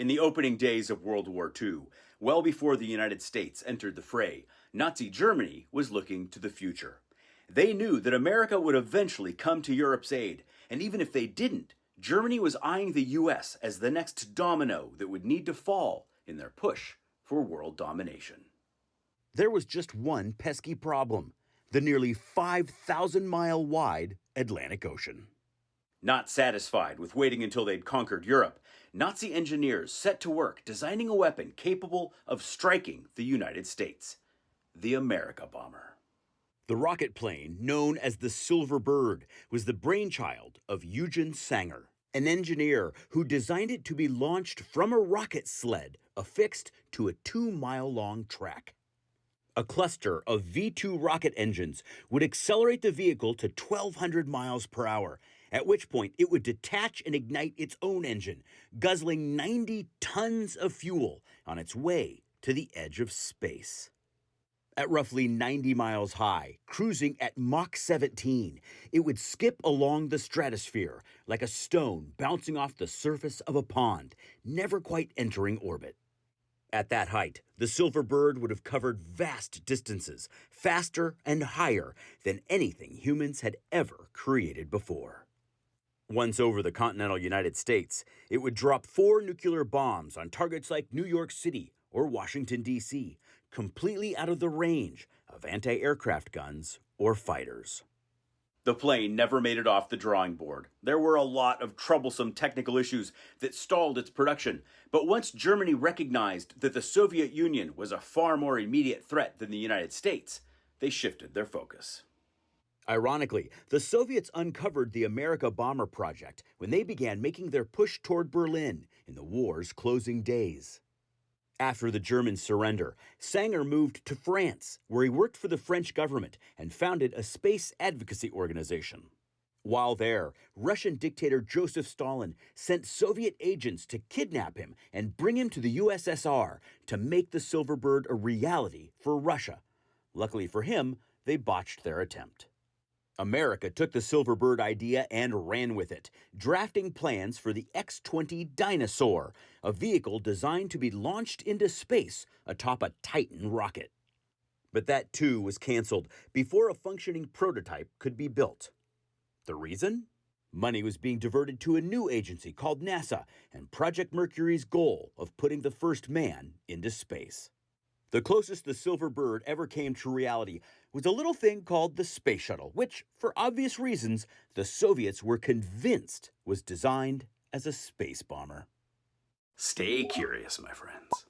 In the opening days of World War II, well before the United States entered the fray, Nazi Germany was looking to the future. They knew that America would eventually come to Europe's aid, and even if they didn't, Germany was eyeing the US as the next domino that would need to fall in their push for world domination. There was just one pesky problem: the nearly 5,000-mile wide Atlantic Ocean. Not satisfied with waiting until they'd conquered Europe, Nazi engineers set to work designing a weapon capable of striking the United States: the America Bomber. The rocket plane, known as the Silver Bird, was the brainchild of Eugen Sanger, an engineer who designed it to be launched from a rocket sled affixed to a 2-mile-long track. A cluster of V-2 rocket engines would accelerate the vehicle to 1,200 miles per hour, at which point it would detach and ignite its own engine, guzzling 90 tons of fuel on its way to the edge of space. At roughly 90 miles high, cruising at Mach 17, it would skip along the stratosphere like a stone bouncing off the surface of a pond, never quite entering orbit. At that height, the Silver Bird would have covered vast distances, faster and higher than anything humans had ever created before. Once over the continental United States, it would drop 4 nuclear bombs on targets like New York City or Washington, D.C., completely out of the range of anti-aircraft guns or fighters. The plane never made it off the drawing board. There were a lot of troublesome technical issues that stalled its production, but once Germany recognized that the Soviet Union was a far more immediate threat than the United States, they shifted their focus. Ironically, the Soviets uncovered the America Bomber project when they began making their push toward Berlin in the war's closing days. After the German surrender, Sanger moved to France, where he worked for the French government and founded a space advocacy organization. While there, Russian dictator Joseph Stalin sent Soviet agents to kidnap him and bring him to the USSR to make the Silver Bird a reality for Russia. Luckily for him, they botched their attempt. America took the Silver Bird idea and ran with it, drafting plans for the X-20 Dyna-Soar, a vehicle designed to be launched into space atop a Titan rocket. But that too was canceled before a functioning prototype could be built. The reason? Money was being diverted to a new agency called NASA and Project Mercury's goal of putting the first man into space. The closest the Silver Bird ever came to reality was a little thing called the Space Shuttle, which, for obvious reasons, the Soviets were convinced was designed as a space bomber. Stay curious, my friends.